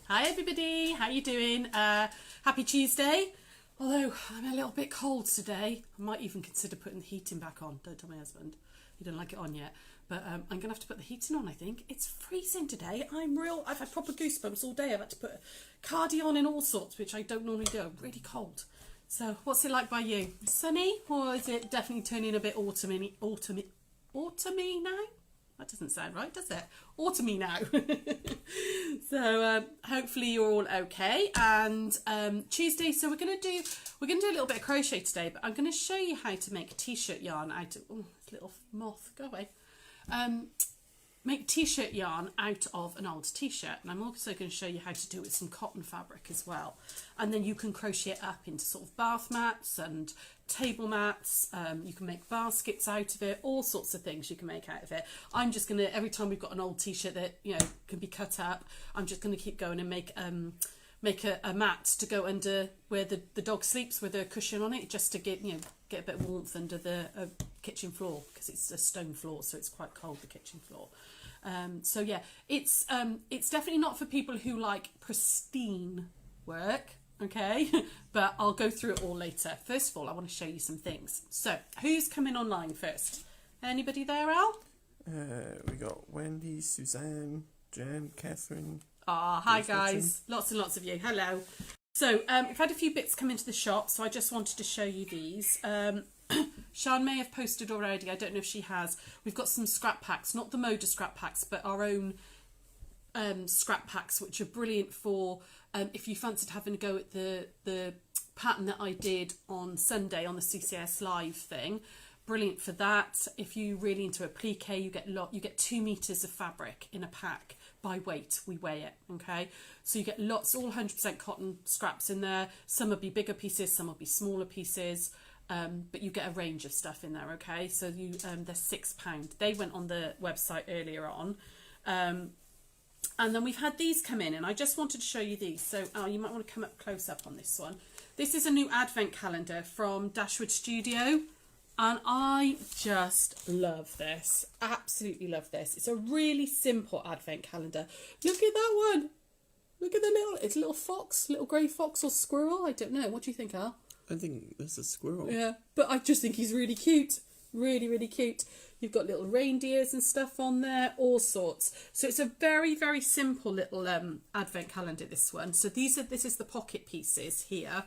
Hi everybody, how you doing? Happy Tuesday. Although I'm a little bit cold today, I might even consider putting the heating back on. Don't tell my husband, he doesn't like it on yet. But I'm going to have to put the heating on, I think. It's freezing today. I've had proper goosebumps all day. I've had to put a cardi on and all sorts, which I don't normally do. I'm really cold. So what's it like by you? Sunny, or is it definitely turning a bit autumny now? That doesn't sound right, does it? Autumny now. So hopefully you're all okay. And Tuesday, so we're gonna do a little bit of crochet today, but I'm gonna show you how to make a t-shirt yarn out of little moth, go away. Make t-shirt yarn out of an old t-shirt, and I'm also going to show you how to do it with some cotton fabric as well, and then you can crochet it up into sort of bath mats and table mats. You can make baskets out of it, all sorts of things you can make out of it. I'm just going to, every time we've got an old t-shirt that can be cut up, I'm just going to keep going and make a mat to go under where the dog sleeps with a cushion on it, just to get a bit of warmth under the kitchen floor, because it's a stone floor, so it's quite cold, the kitchen floor. So yeah, it's definitely not for people who like pristine work, okay? But I'll go through it all later. First of all, I want to show you some things. So who's coming online first? Anybody there, Al? We got Wendy, Suzanne, Jen, Catherine. Hi guys, lots and lots of you. Hello. So we've had a few bits come into the shop, so I just wanted to show you these. Sian may have posted already, I don't know if she has. We've got some scrap packs, not the Moda scrap packs, but our own scrap packs, which are brilliant for if you fancied having a go at the pattern that I did on Sunday on the CCS live thing. Brilliant for that. If you're really into a plique, you get 2 meters of fabric in a pack by weight. We weigh it, okay? So you get lots, all 100% cotton scraps in there. Some will be bigger pieces, some will be smaller pieces. But you get a range of stuff in there, okay? So they're £6. They went on the website earlier on. And then we've had these come in, and I just wanted to show you these. So you might want to come up close up on this one. This is a new advent calendar from Dashwood Studio, and I just love this. Absolutely love this. It's a really simple advent calendar. Look at that one. Look at it's a little fox, little grey fox or squirrel. I don't know. What do you think, Al? I think there's a squirrel. Yeah, but I just think he's really cute. Really, really cute. You've got little reindeers and stuff on there, all sorts. So it's a very, very simple little advent calendar, this one. So this is the pocket pieces here.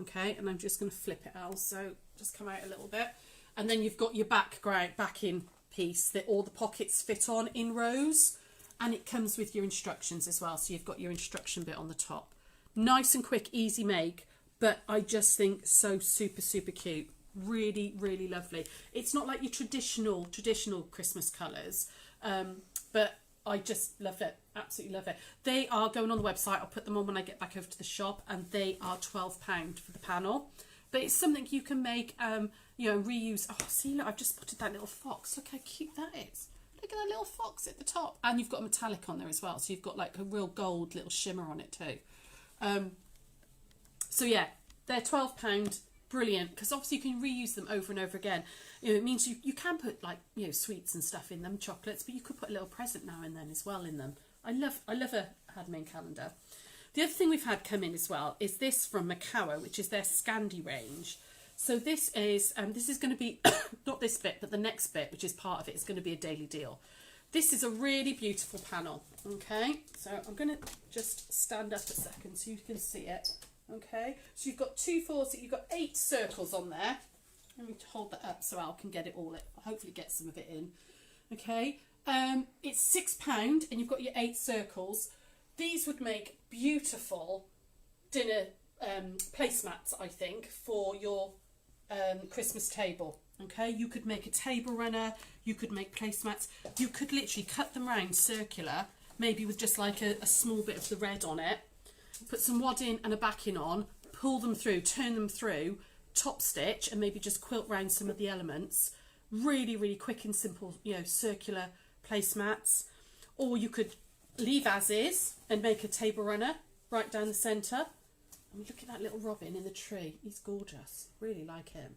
Okay, and I'm just going to flip it out. So just come out a little bit. And then you've got your backing piece that all the pockets fit on in rows. And it comes with your instructions as well. So you've got your instruction bit on the top. Nice and quick, easy make. But I just think so super, super cute. Really, really lovely. It's not like your traditional Christmas colours, but I just love it. Absolutely love it. They are going on the website. I'll put them on when I get back over to the shop, and they are £12 for the panel. But it's something you can make, reuse. Oh, see, look, I've just spotted that little fox. Look how cute that is. Look at that little fox at the top. And you've got a metallic on there as well. So you've got like a real gold little shimmer on it too. So yeah, they're £12, brilliant, because obviously you can reuse them over and over again. It means you can put like sweets and stuff in them, chocolates, but you could put a little present now and then as well in them. I love a handmade calendar. The other thing we've had come in as well is this from Macawa, which is their Scandi range. So this is going to be not this bit, but the next bit, which is part of it, is going to be a daily deal. This is a really beautiful panel. Okay, so I'm going to just stand up a second so you can see it. Okay, so you've got 2 4s, you've got 8 circles on there. Let me hold that up so Al can get it all, hopefully get some of it in. Okay, it's £6 and you've got your 8 circles. These would make beautiful dinner placemats, I think, for your Christmas table. Okay, you could make a table runner, you could make placemats, you could literally cut them round circular, maybe with just like a small bit of the red on it. Put some wadding and a backing on, pull them through, turn them through, top stitch, and maybe just quilt round some of the elements. Really, really quick and simple, circular placemats. Or you could leave as is and make a table runner right down the centre. I mean, look at that little robin in the tree. He's gorgeous. Really like him.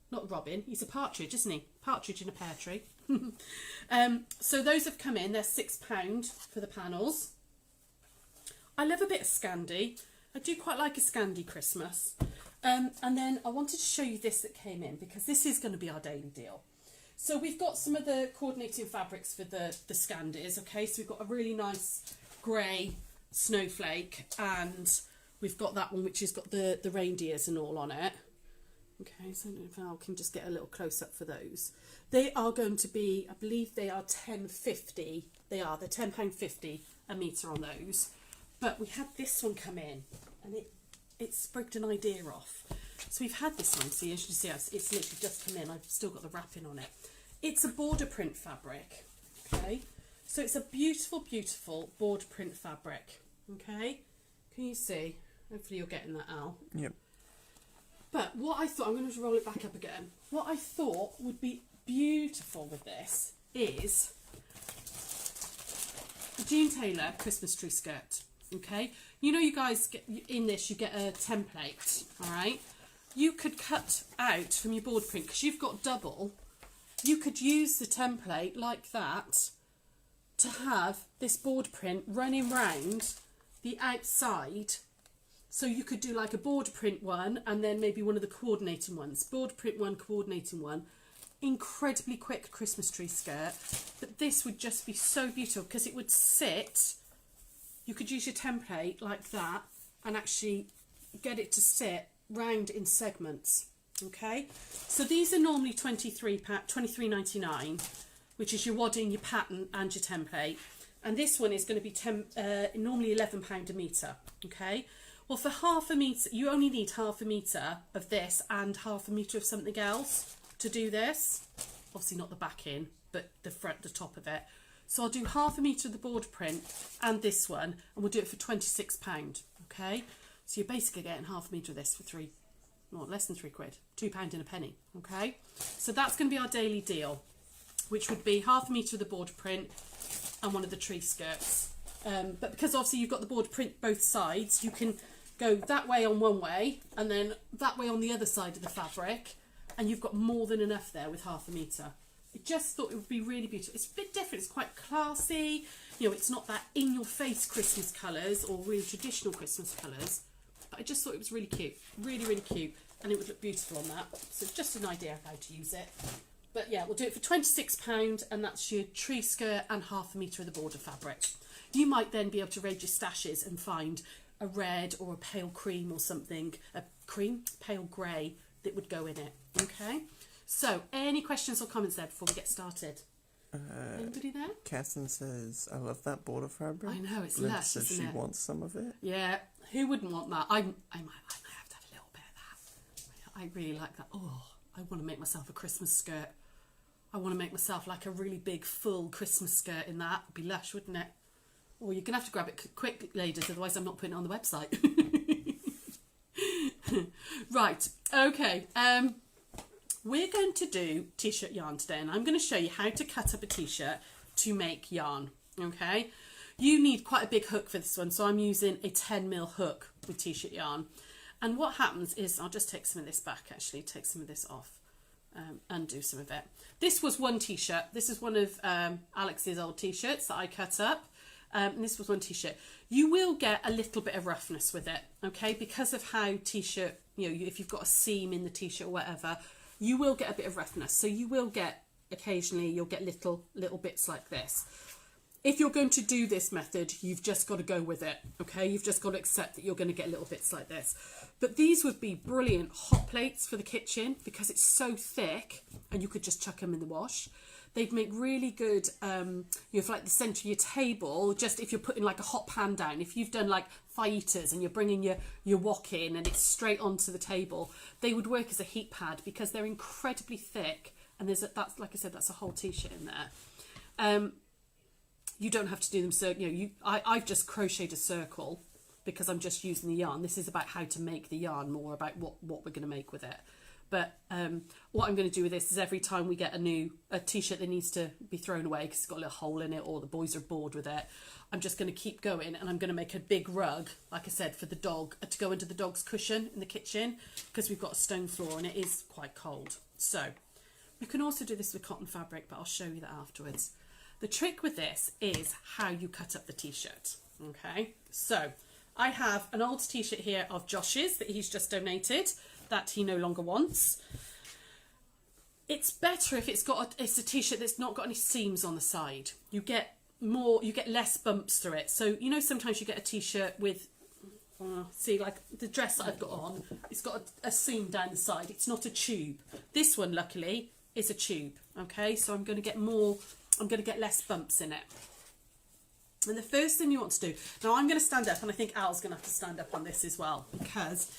Not robin, he's a partridge, isn't he? Partridge in a pear tree. So those have come in, they're £6 for the panels. I love a bit of Scandi. I do quite like a Scandi Christmas. And then I wanted to show you this that came in, because this is going to be our daily deal. So we've got some of the coordinating fabrics for the Scandis, okay? So we've got a really nice grey snowflake, and we've got that one which has got the reindeers and all on it. Okay, so if I can just get a little close up for those. They are going to be, I believe they are £10.50. They're £10.50 a metre on those. But we had this one come in, and it sprigged an idea off. So we've had this one, so you should see it's literally just come in. I've still got the wrapping on it. It's a border print fabric, okay? So it's a beautiful, beautiful border print fabric, okay? Can you see? Hopefully you're getting that out. Yep. But what I thought, I'm going to roll it back up again. What I thought would be beautiful with this is the Jean Taylor Christmas tree skirt, okay? You know, you guys get in this, you get a template, all right? You could cut out from your board print, because you've got double, you could use the template like that to have this board print running round the outside. So you could do like a board print one, and then maybe one of the coordinating ones. Board print one, coordinating one. Incredibly quick Christmas tree skirt. But this would just be so beautiful, because it would sit, you could use your template like that and actually get it to sit round in segments. Okay, so these are normally $23.99, which is your wadding, your pattern and your template, and this one is going to be normally £11 a metre. Okay, well, for half a metre you only need half a metre of this and half a metre of something else to do this. Obviously not the backing, but the top of it. So I'll do half a metre of the border print and this one, and we'll do it for £26. Okay, so you're basically getting half a metre of this for less than £3, £2 and a penny. Okay, so that's going to be our daily deal, which would be half a metre of the border print and one of the tree skirts. But because obviously you've got the border print both sides, you can go that way on one way and then that way on the other side of the fabric, and you've got more than enough there with half a metre. I just thought it would be really beautiful. It's a bit different, it's quite classy, you know, it's not that in-your-face Christmas colours or really traditional Christmas colours, but I just thought it was really cute, really, really cute, and it would look beautiful on that. So just an idea of how to use it. But yeah, we'll do it for £26, and that's your tree skirt and half a metre of the border fabric. You might then be able to raid your stashes and find a red or a pale cream or something, pale grey that would go in it. Okay, so any questions or comments there before we get started? Anybody there? Catherine says, I love that border fabric. I know, it's Linda lush, says isn't she it? wants some of it. Yeah, who wouldn't want that? I might have to have a little bit of that. I really like that. Oh, I want to make myself a Christmas skirt. I want to make myself like a really big full Christmas skirt in that. It'd be lush, wouldn't it? Or you're going to have to grab it quick, ladies, otherwise I'm not putting it on the website. Right, okay. We're going to do t-shirt yarn today, and I'm going to show you how to cut up a t-shirt to make yarn, okay? You need quite a big hook for this one, so I'm using a 10mm hook with t-shirt yarn. And what happens is, I'll just take some of this back actually, take some of this off, undo some of it. This was one t-shirt. This is one of Alex's old t-shirts that I cut up. And this was one t-shirt. You will get a little bit of roughness with it, okay? Because of how t-shirt, you know, if you've got a seam in the t-shirt or whatever, you will get a bit of roughness. So you will get, occasionally, you'll get little bits like this. If you're going to do this method, you've just got to go with it, okay? You've just got to accept that you're going to get little bits like this. But these would be brilliant hot plates for the kitchen because it's so thick and you could just chuck them in the wash. They'd make really good, you know, for like the centre of your table, just if you're putting like a hot pan down, if you've done like fajitas and you're bringing your wok in and it's straight onto the table, they would work as a heat pad because they're incredibly thick. And that's like I said, that's a whole t-shirt in there. You don't have to do them, so you know, I've just crocheted a circle because I'm just using the yarn. This is about how to make the yarn, more about what we're going to make with it. But what I'm going to do with this is every time we get a t-shirt that needs to be thrown away because it's got a little hole in it or the boys are bored with it, I'm just going to keep going, and I'm going to make a big rug, like I said, for the dog to go into the dog's cushion in the kitchen because we've got a stone floor and it is quite cold. So you can also do this with cotton fabric, but I'll show you that afterwards. The trick with this is how you cut up the t-shirt. Okay, so I have an old t-shirt here of Josh's that he's just donated that he no longer wants. It's better if it's a t-shirt that's not got any seams on the side. You get less bumps through it. So you know, sometimes you get a t-shirt with see, like the dress that I've got on, it's got a seam down the side. It's not a tube. This one, luckily, is a tube. Okay, so I'm going to get less bumps in it. And the first thing you want to do, now I'm going to stand up, and I think Al's going to have to stand up on this as well, because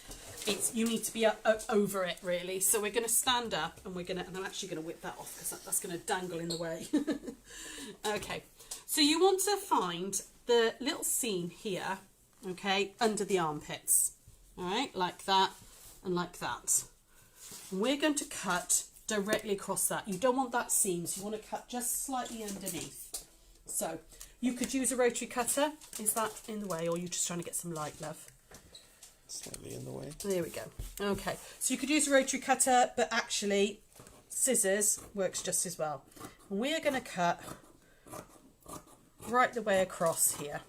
you need to be over it really. So we're going to stand up, and I'm actually going to whip that off because that's going to dangle in the way. Okay, so you want to find the little seam here, okay, under the armpits, all right, like that and like that. And we're going to cut directly across that. You don't want that seam, so you want to cut just slightly underneath. So you could use a rotary cutter. Is that in the way, or are you just trying to get some light, love? Slightly in the way. There we go. Okay, so you could use a rotary cutter, but actually scissors works just as well. And we're going to cut right the way across here.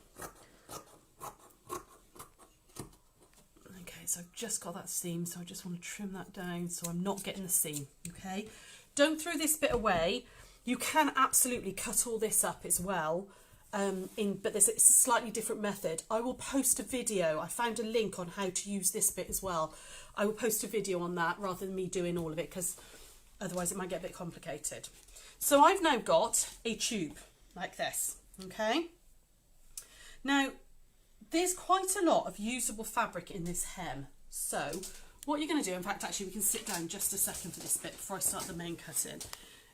Okay, so I've just got that seam, so I just want to trim that down so I'm not getting the seam. Okay, don't throw this bit away. You can absolutely cut all this up as well, but it's a slightly different method. I will post a video. I found a link on how to use this bit as well. I will post a video on that rather than me doing all of it, because otherwise it might get a bit complicated. So I've now got a tube like this, okay? Now, there's quite a lot of usable fabric in this hem. So what you're going to do, in fact, actually we can sit down just a second for this bit before I start the main cutting,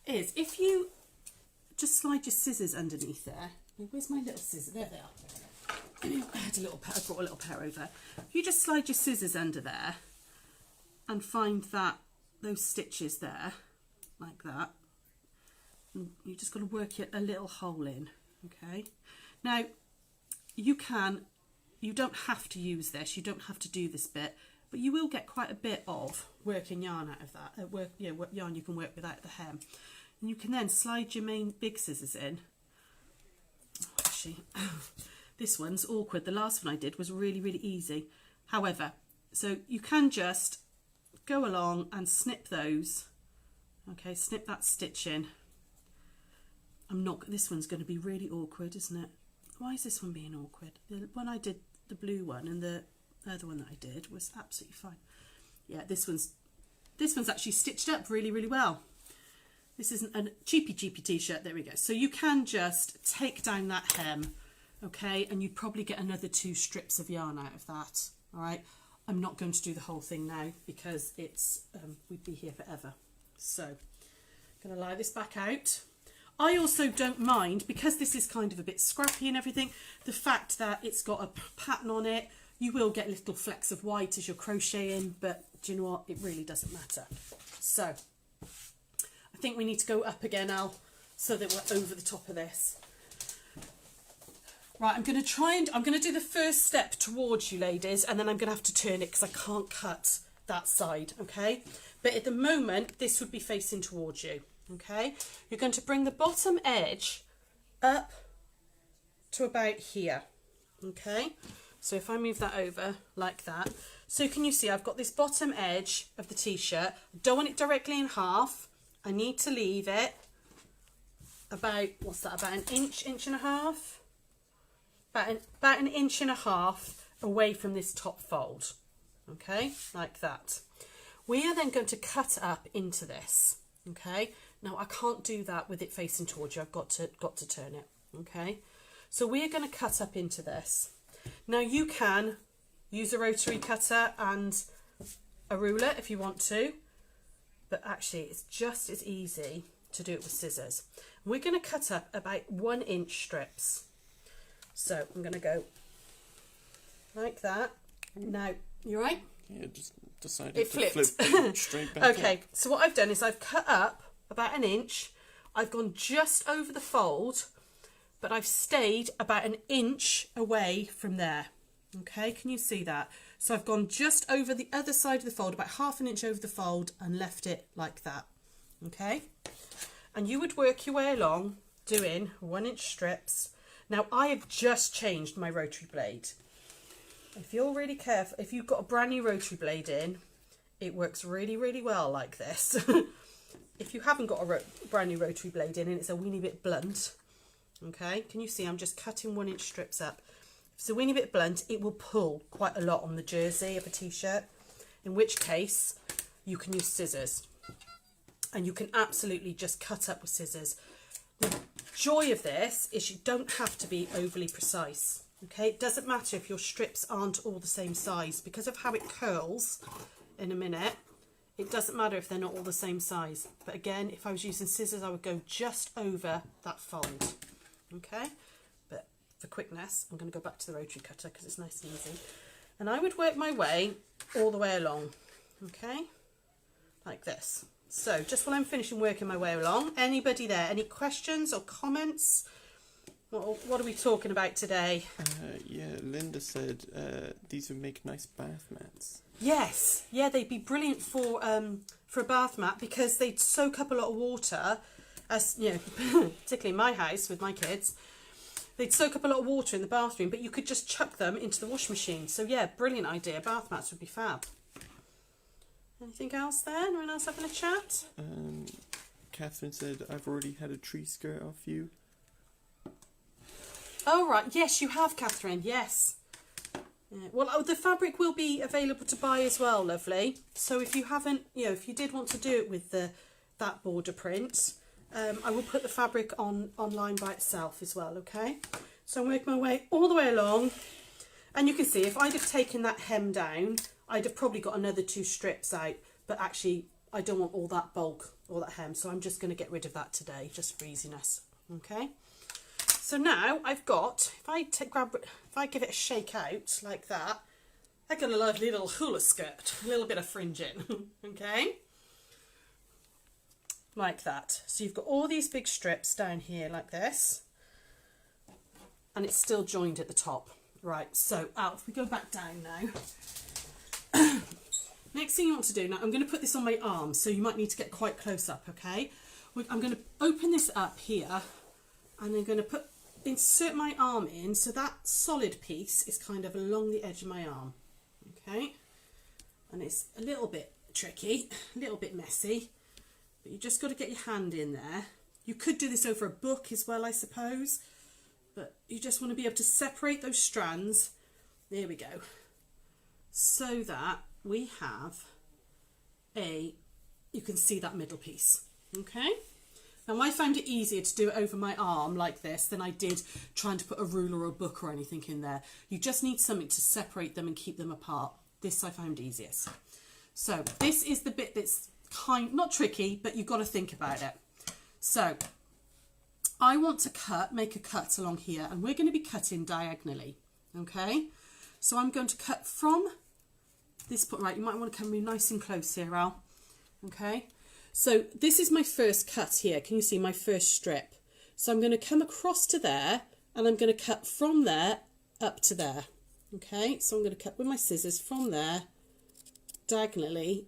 is if you just slide your scissors underneath there. Where's my little scissors? There they are. I brought a little pair over. If you just slide your scissors under there and find those stitches there, like that, and you just got to work a little hole in, okay? Now, you don't have to use this, you don't have to do this bit, but you will get quite a bit of working yarn out of that, yarn you can work without the hem. And you can then slide your main big scissors in. Actually, this one's awkward. The last one I did was really, really easy. However, so you can just go along and snip those. Okay, snip that stitch in. This one's going to be really awkward, isn't it? Why is this one being awkward? The one I did, the blue one, and the other one that I did was absolutely fine. Yeah, this one's actually stitched up really, really well. This isn't a cheapy t-shirt. There we go. So you can just take down that hem, okay, and you'd probably get another 2 strips of yarn out of that. All right. I'm not going to do the whole thing now because we'd be here forever. So I'm going to lie this back out. I also don't mind, because this is kind of a bit scrappy and everything, the fact that it's got a pattern on it. You will get little flecks of white as you're crocheting, but do you know what? It really doesn't matter. So I think we need to go up again, Al, so that we're over the top of this. Right, I'm going to do the first step towards you, ladies, and then I'm going to have to turn it because I can't cut that side, okay? But at the moment, this would be facing towards you, okay? You're going to bring the bottom edge up to about here, okay? So if I move that over like that, so can you see I've got this bottom edge of the t-shirt. I don't want it directly in half. I need to leave it about, what's that, about an inch, inch and a half? About an inch and a half away from this top fold, okay, like that. We are then going to cut up into this, okay. Now I can't do that with it facing towards you. I've got to turn it, okay. So we are going to cut up into this. Now you can use a rotary cutter and a ruler if you want to, but actually it's just as easy to do it with scissors. We're going to cut up about 1 inch strips. So I'm going to go like that. Now, you right? Yeah, just decided it to flipped. flip straight back Okay, up. so what I've done is I've cut up about 1 inch. I've gone just over the fold, but I've stayed about 1 inch away from there. Okay, can you see that? So I've gone just over the other side of the fold, about 1/2 inch over the fold, and left it like that. Okay, and you would work your way along doing 1 inch strips. Now I have just changed my rotary blade. if you're really careful, if you've got a brand new rotary blade in, it works really, really well like this. If you haven't got a brand new rotary blade in and it's a weeny bit blunt, okay, can you see I'm just cutting 1 inch strips up. If it's a weeny bit blunt, it will pull quite a lot on the jersey of a t-shirt, in which case you can use scissors. And you can absolutely just cut up with scissors. The joy of this is you don't have to be overly precise, okay? It doesn't matter if your strips aren't all the same size, because of how it curls in a minute. It doesn't matter if they're not all the same size. But again, if I was using scissors, I would go just over that fold, okay? But for quickness, I'm going to go back to the rotary cutter because it's nice and easy. And I would work my way all the way along, okay? Like this. So just while I'm finishing working my way along, anybody there, any questions or comments? What are we talking about today? Yeah, Linda said these would make nice bath mats. Yes, yeah, they'd be brilliant for a bath mat because they'd soak up a lot of water. As you know, particularly in my house with my kids, they'd soak up a lot of water in the bathroom, but you could just chuck them into the washing machine. So yeah, brilliant idea. Bath mats would be fab. Anything else there? Anyone else having a chat? Catherine said, I've already had a tree skirt off you. Oh, right. Yes, you have, Catherine. Yes. Yeah. Well, the fabric will be available to buy as well, lovely. So if you haven't, if you did want to do it with that border print, I will put the fabric online by itself as well, okay? So I'm working my way all the way along. And you can see, if I'd have taken that hem down, I'd have probably got another 2 strips out, but actually I don't want all that bulk, all that hem, so I'm just going to get rid of that today, just for easiness, okay? So now I've got, if I give it a shake out like that, I got a lovely little hula skirt, a little bit of fringing, okay? Like that. So you've got all these big strips down here like this, and it's still joined at the top. Right, so if we go back down now, next thing you want to do, now I'm going to put this on my arm, so you might need to get quite close up, okay? I'm going to open this up here, and I'm going to insert my arm in, so that solid piece is kind of along the edge of my arm, okay? And it's a little bit tricky, a little bit messy, but you just got to get your hand in there. You could do this over a book as well, I suppose, but you just want to be able to separate those strands. There we go. So that we have you can see that middle piece, okay? Now I found it easier to do it over my arm like this than I did trying to put a ruler or a book or anything in there. You just need something to separate them and keep them apart. This I found easiest. So this is the bit that's not tricky, but you've got to think about it. So I want to make a cut along here, and we're going to be cutting diagonally, okay? So I'm going to cut from this point, right, you might want to come really nice and close here, Al, okay? So this is my first cut here, can you see my first strip? So I'm going to come across to there, and I'm going to cut from there up to there, okay? So I'm going to cut with my scissors from there, diagonally,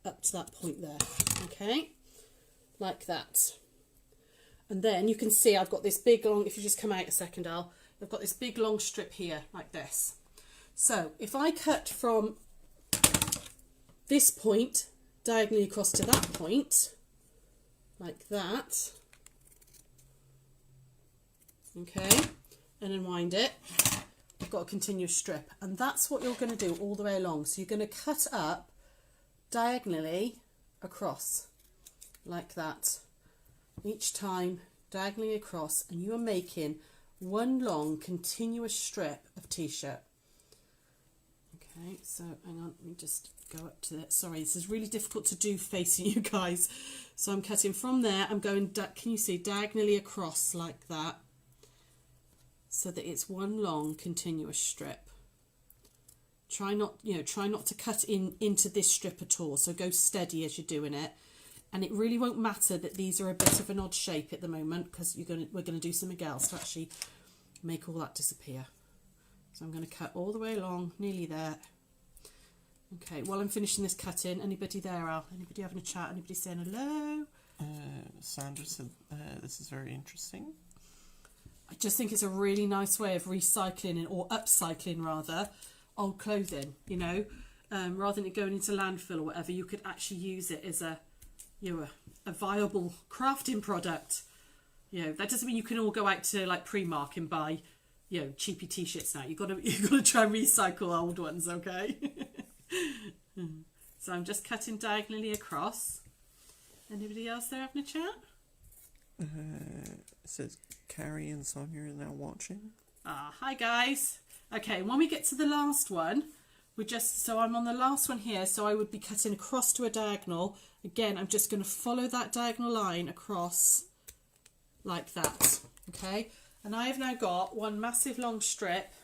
up to that point there, okay? Like that. And then you can see I've got this big long, if you just come out a second, Al, I've got this big long strip here, like this. So if I cut from this point diagonally across to that point, like that, okay, and unwind it, I've got a continuous strip. And that's what you're going to do all the way along. So you're going to cut up diagonally across, like that. Each time diagonally across, and you are making one long continuous strip of t-shirt. Okay, so hang on, let me just go up to that. Sorry, this is really difficult to do facing you guys. So I'm cutting from there, I'm going, can you see, diagonally across like that, so that it's one long continuous strip. Try not to cut into this strip at all, so go steady as you're doing it. And it really won't matter that these are a bit of an odd shape at the moment, because we're going to do something else to actually make all that disappear. So I'm going to cut all the way along, nearly there. Okay, while I'm finishing this cutting, anybody there, Al? Anybody having a chat? Anybody saying hello? Sandra said, this is very interesting. I just think it's a really nice way of recycling or upcycling rather old clothing, you know, rather than it going into landfill or whatever. You could actually use it as a viable crafting product. You know, that doesn't mean you can all go out to like Primark and buy, you know, cheapy t-shirts now. You've got to try and recycle old ones, okay? So I'm just cutting diagonally across. Anybody else there having a chat? It says Carrie and Sonia are now watching. Ah, hi guys. Okay, when we get to the last one, so I'm on the last one here, so I would be cutting across to a diagonal. Again, I'm just going to follow that diagonal line across like that, okay? And I have now got one massive long strip,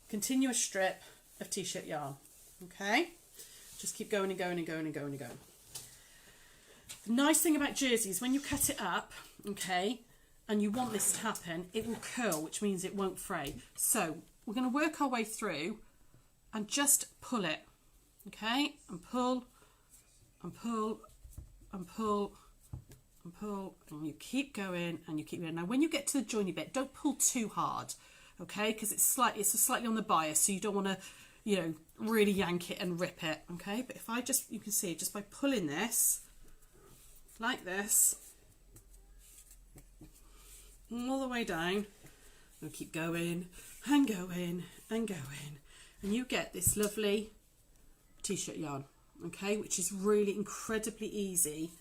continuous strip of t-shirt yarn, okay? Just keep going and going and going and going and going. The nice thing about jerseys, when you cut it up, okay, and you want this to happen, it will curl, which means it won't fray. So we're going to work our way through and just pull it, okay? And pull, and pull, and pull, and pull, and you keep going and you keep going. Now, when you get to the joiny bit, don't pull too hard, okay? Because it's slightly on the bias, so you don't want to, you know, really yank it and rip it, okay? But if I just, you can see, just by pulling this, like this, all the way down, and keep going and going and going, and you get this lovely t-shirt yarn, okay, which is really incredibly easy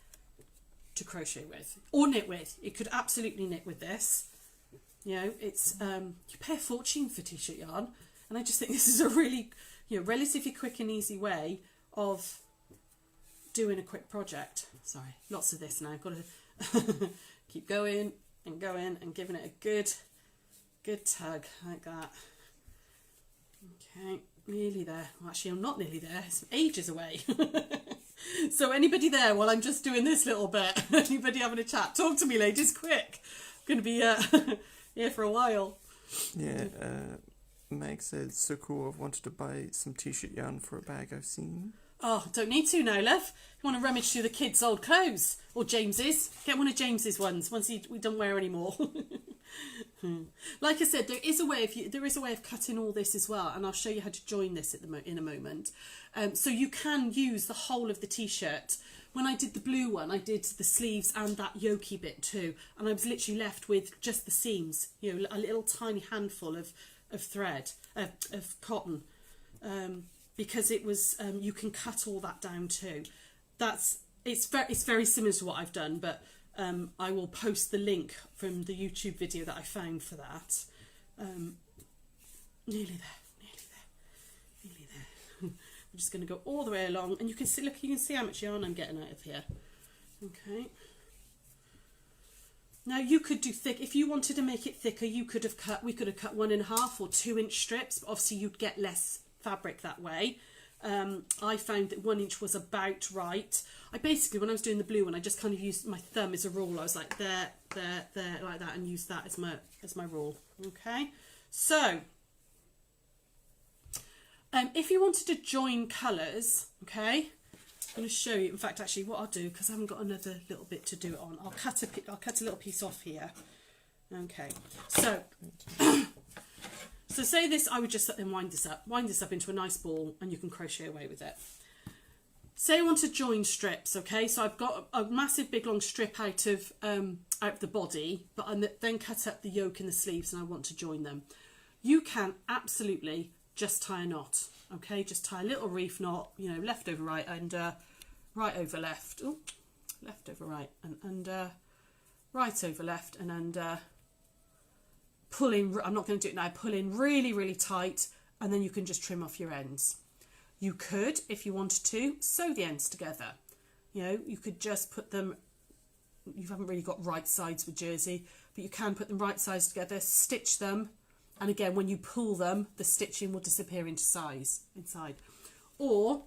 to crochet with or knit with. You could absolutely knit with this, you know. It's you pay a fortune for t-shirt yarn, and I just think this is a really, you know, relatively quick and easy way of doing a quick project. Sorry, lots of this now. I've got to keep going and going and giving it a good tug like that. Okay, nearly there. Well, actually, I'm not nearly there. It's ages away. So anybody there while I'm just doing this little bit? Anybody having a chat? Talk to me, ladies, quick. I'm going to be here for a while. Yeah, Meg said, so cool, I've wanted to buy some t-shirt yarn for a bag I've seen. Oh, don't need to now, love. You want to rummage through the kids' old clothes. Or James's. Get one of James's ones we don't wear anymore. Like I said, there is a way of cutting all this as well, and I'll show you how to join this in a moment. So you can use the whole of the t-shirt. When I did the blue one, I did the sleeves and that yoky bit too, and I was literally left with just the seams, you know, a little tiny handful of thread, of cotton, because it was you can cut all that down too. It's very similar to what I've done, but I will post the link from the YouTube video that I found for that. Nearly there. I'm just going to go all the way along, and you can see, look, you can see how much yarn I'm getting out of here. Okay. Now you could do thick. If you wanted to make it thicker, we could have cut 1.5 or 2 inch strips, but obviously you'd get less fabric that way. I found that 1 inch was about right. I basically, when I was doing the blue one, I just kind of used my thumb as a rule. I was like there, like that, and used that as my rule. Okay, so if you wanted to join colours, okay, I'm going to show you. In fact, actually, what I'll do, because I haven't got another little bit to do it on, I'll cut a little piece off here. Okay, so. So say this, I would just then wind this up into a nice ball, and you can crochet away with it. Say I want to join strips, okay? So I've got a massive big long strip out of the body, but I then cut up the yoke in the sleeves, and I want to join them. You can absolutely just tie a knot, okay? Just tie a little reef knot, you know, left over right and right over left. Oh, left over right and right over left and pull in. I'm not going to do it now. Pull in really, really tight, and then you can just trim off your ends. You could, if you wanted to, sew the ends together. You know, you could just put them. You haven't really got right sides with jersey, but you can put them right sides together, stitch them, and again, when you pull them, the stitching will disappear into inside. Or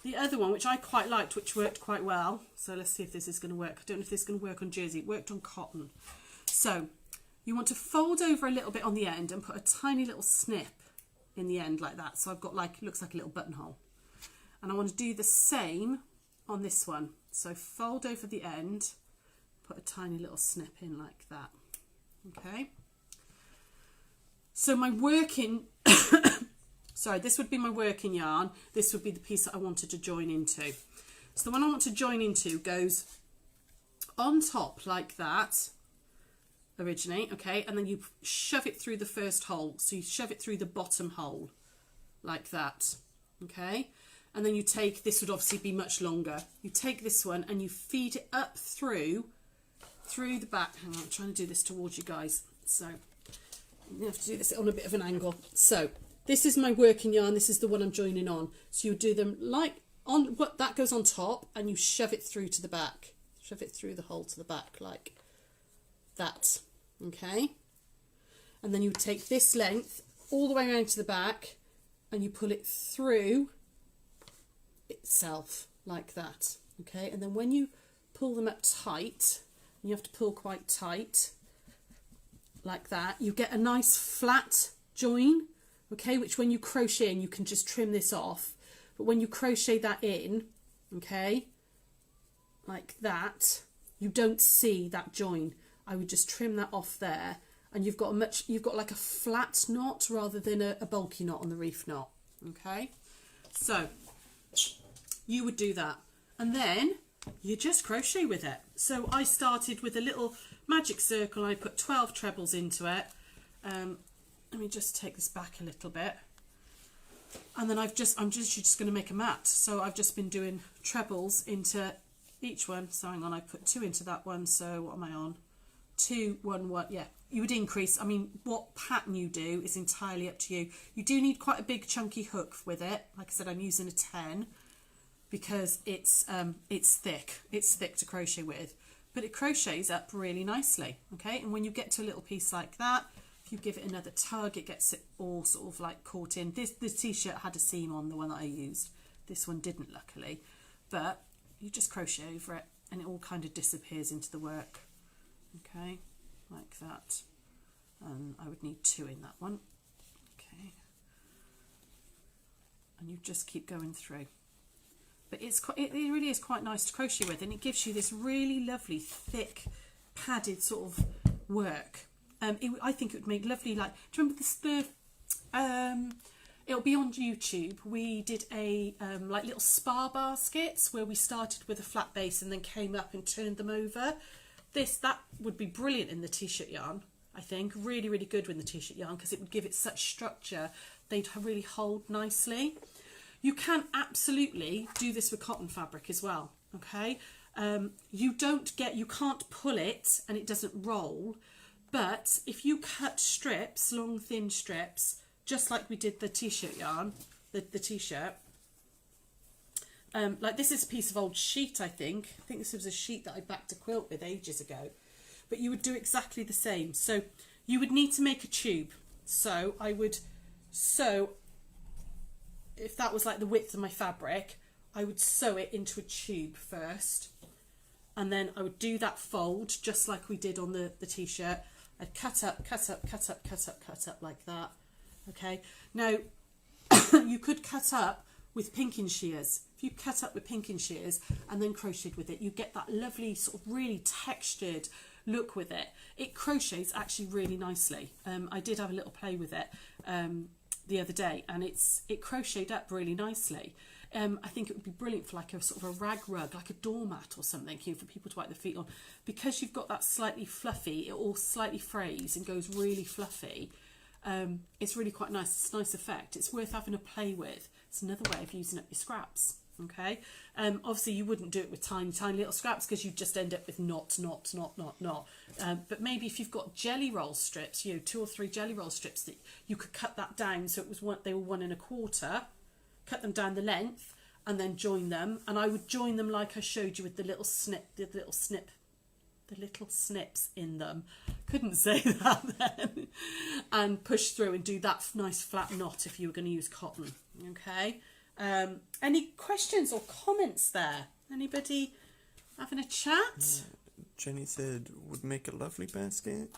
the other one, which I quite liked, which worked quite well. So let's see if this is going to work. I don't know if this is going to work on jersey. It worked on cotton. So you want to fold over a little bit on the end and put a tiny little snip in the end like that. So I've got like, looks like a little buttonhole. And I want to do the same on this one. So fold over the end, put a tiny little snip in like that. Okay. So my working, sorry, this would be my working yarn. This would be the piece that I wanted to join into. So the one I want to join into goes on top like that, originally, okay, and then you shove it through the first hole. So you shove it through the bottom hole like that, okay, and then you take, this would obviously be much longer, you take this one and you feed it up through the back. Hang on, I'm trying to do this towards you guys, so you have to do this on a bit of an angle. So this is my working yarn, this is the one I'm joining on. So you do them like on what that goes on top, and you shove it through to the back, shove it through the hole to the back like that, okay, and then you take this length all the way around to the back and you pull it through itself like that, okay, and then when you pull them up tight, you have to pull quite tight like that, you get a nice flat join, okay, which when you crochet in you can just trim this off, but when you crochet that in, okay, like that, you don't see that join. I would just trim that off there, and you've got like a flat knot rather than a bulky knot on the reef knot, okay. So you would do that, and then you just crochet with it. So I started with a little magic circle, I put 12 trebles into it. Let me just take this back a little bit, and then I'm just going to make a mat. So I've just been doing trebles into each one. So hang on, I put 2 into that one, so what am I on? 2, 1, 1, yeah. You would increase, I mean, what pattern you do is entirely up to you. You do need quite a big chunky hook with it. Like I said, I'm using a 10 because it's thick. It's thick to crochet with, but it crochets up really nicely, okay? And when you get to a little piece like that, if you give it another tug, it gets it all sort of like caught in. This t-shirt had a seam on, the one that I used. This one didn't, luckily, but you just crochet over it and it all kind of disappears into the work, okay, like that. And I would need 2 in that one, okay, and you just keep going through. But it really is quite nice to crochet with, and it gives you this really lovely thick padded sort of work. I think it would make lovely, like, do you remember it'll be on YouTube. We did a like little spa baskets where we started with a flat base and then came up and turned them over. That would be brilliant in the t-shirt yarn, I think. Really, really good with the t-shirt yarn because it would give it such structure. They'd really hold nicely. You can absolutely do this with cotton fabric as well, okay? You can't pull it and it doesn't roll, but if you cut strips, long thin strips, just like we did the t-shirt yarn, the t-shirt, like this is a piece of old sheet, I think this was a sheet that I backed a quilt with ages ago, but you would do exactly the same. So you would need to make a tube. So I would sew, if that was like the width of my fabric, I would sew it into a tube first, and then I would do that fold just like we did on the t-shirt. I'd cut up, cut up, cut up, cut up, cut up like that, okay? Now, you could cut up with pinking shears. If you cut up with pinking shears and then crocheted with it, you get that lovely sort of really textured look with it. It crochets actually really nicely. I did have a little play with it the other day, and it crocheted up really nicely. I think it would be brilliant for like a sort of a rag rug, like a doormat or something, for people to wipe their feet on. Because you've got that slightly fluffy, it all slightly frays and goes really fluffy. It's really quite nice. It's a nice effect. It's worth having a play with. It's another way of using up your scraps. Okay. Obviously you wouldn't do it with tiny little scraps because you just end up with knot. But maybe if you've got jelly roll strips, 2 or 3 jelly roll strips, that you could cut that down so it was they were 1 1/4. Cut them down the length and then join them, and I would join them like I showed you with the little little snips in them. Couldn't say that then. And push through and do that nice flat knot if you were going to use cotton. Okay. Any questions or comments there? Anybody having a chat? Jenny said would make a lovely basket.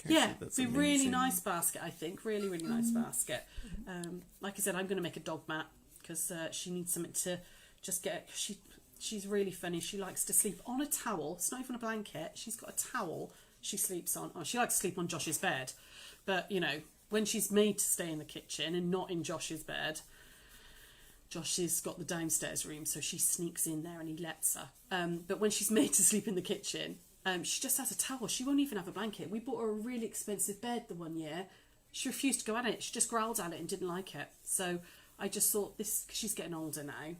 Yeah, it'd be a really nice basket, I think. Really, really nice basket. Like I said, I'm going to make a dog mat because she needs something to just get. She's really funny. She likes to sleep on a towel. It's not even a blanket. She's got a towel she sleeps on. Oh, she likes to sleep on Josh's bed, but when she's made to stay in the kitchen and not in Josh's bed. Josh has got the downstairs room, so she sneaks in there and he lets her. But when she's made to sleep in the kitchen, she just has a towel. She won't even have a blanket. We bought her a really expensive bed the one year. She refused to go at it. She just growled at it and didn't like it. So I just thought this, cause she's getting older now,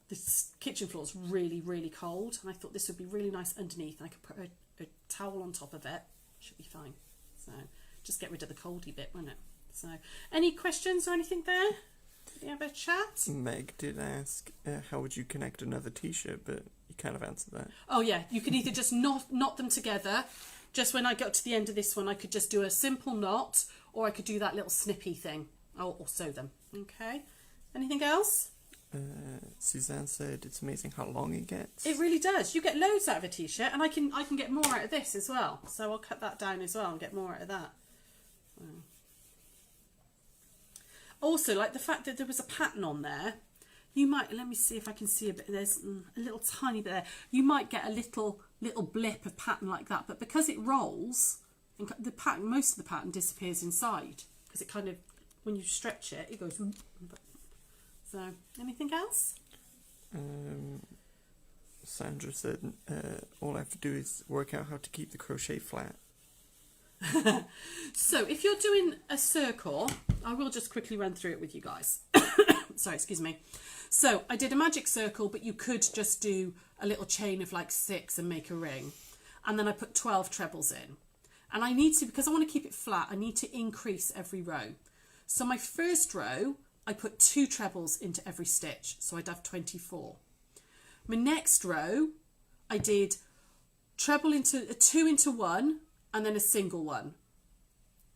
this kitchen floor is really, really cold. And I thought this would be really nice underneath. And I could put a towel on top of it. Should be fine. So just get rid of the coldy bit, won't it? So any questions or anything there? Did you have a chat? Meg did ask, how would you connect another t-shirt, but you kind of answered that. Oh yeah, you can either just knot them together. Just when I got to the end of this one, I could just do a simple knot, or I could do that little snippy thing, or sew them. Okay. Anything else? Suzanne said it's amazing how long it gets. It really does. You get loads out of a t-shirt, and I can get more out of this as well. So I'll cut that down as well and get more out of that. Also, like the fact that there was a pattern on there, you might, let me see if I can see a bit, there's a little tiny bit there. You might get a little blip of pattern like that, but because it rolls, the pattern, most of the pattern disappears inside, because it kind of, when you stretch it, it goes. So, anything else? Sandra said, all I have to do is work out how to keep the crochet flat. So if you're doing a circle, I will just quickly run through it with you guys. Sorry, excuse me. So I did a magic circle, but you could just do a little chain of like 6 and make a ring. And then I put 12 trebles in. And I need to, because I want to keep it flat, I need to increase every row. So my first row, I put 2 trebles into every stitch. So I'd have 24. My next row, I did treble into a 2 into 1, and then a single one.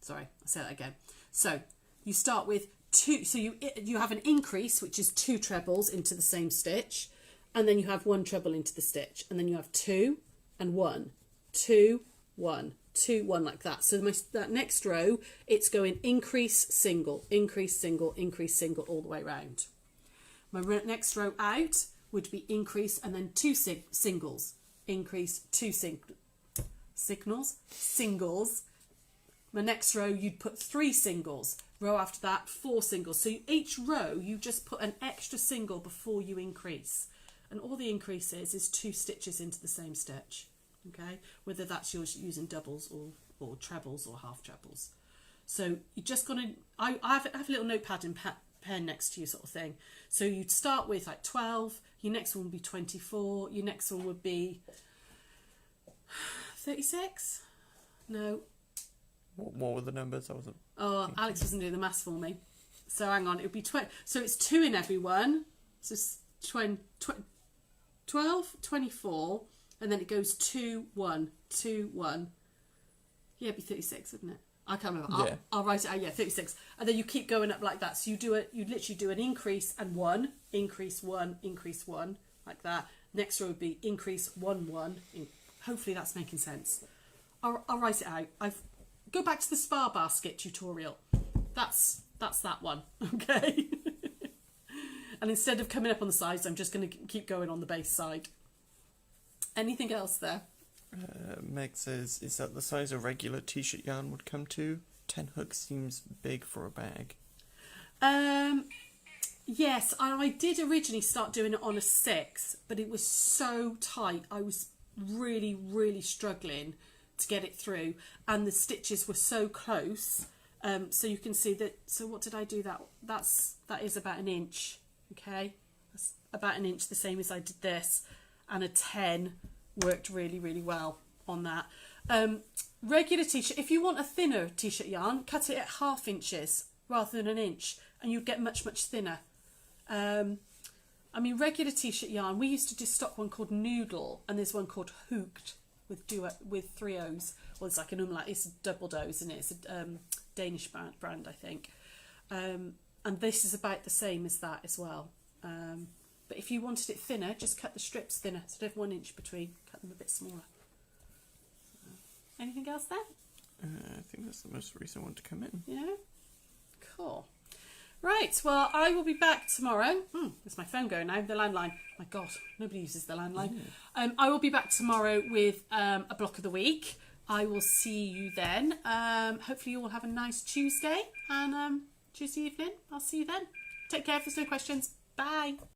Sorry, I'll say that again. So you start with 2, so you have an increase, which is 2 trebles into the same stitch, and then you have 1 treble into the stitch, and then you have 2 and 1, 2, 1, 2, 1, like that. So that next row, it's going increase, single, increase, single, increase, single, all the way around. My next row out would be increase, and then 2 singles, increase, 2 singles. My next row, you'd put 3 singles. Row after that, 4 singles. So each row, you just put an extra single before you increase. And all the increase is 2 stitches into the same stitch. Okay, whether that's yours using doubles or trebles or half trebles. So you're just gonna, I have a little notepad and pen next to you, sort of thing. So you'd start with like 12. Your next one would be 24. Your next one would be 36? No. What were the numbers? I wasn't. Oh, Alex wasn't doing the maths for me. So hang on, it would be 20. So it's 2 in every one. So it's 12, 24, and then it goes 2, 1, 2, 1. Yeah, it'd be 36, wouldn't it? I can't remember. Yeah. I'll write it out. Yeah, 36. And then you keep going up like that. So you literally do an increase and 1, increase 1, increase 1, like that. Next row would be increase 1, 1. Hopefully that's making sense. I'll write it out. Go back to the spar basket tutorial. That's that one, okay? And instead of coming up on the sides, I'm just going to keep going on the base side. Anything else there? Meg says, is that the size a regular t-shirt yarn would come to? 10 hooks seems big for a bag. Yes, I did originally start doing it on a 6, but it was so tight. I was really, really struggling to get it through, and the stitches were so close. So you can see that. So what did I do? That is about an inch. Okay, that's about an inch, the same as I did this, and a 10 worked really, really well on that. Regular t-shirt. If you want a thinner t-shirt yarn, cut it at 1/2 inches rather than an inch, and you'd get much, much thinner. I mean, regular t-shirt yarn, we used to just stock one called Noodle, and there's one called Hooked with 3 O's. Well, it's like an umlaut. It's a double O's, isn't it? It's a Danish brand, I think. And this is about the same as that as well. But if you wanted it thinner, just cut the strips thinner. So have 1 inch between. Cut them a bit smaller. Anything else there? I think that's the most recent one to come in. Yeah? Cool. Right, well, I will be back tomorrow. There's my phone going now, the landline. My God, nobody uses the landline. I will be back tomorrow with a block of the week. I will see you then. Hopefully you all have a nice Tuesday and Tuesday evening. I'll see you then. Take care if there's no questions. Bye.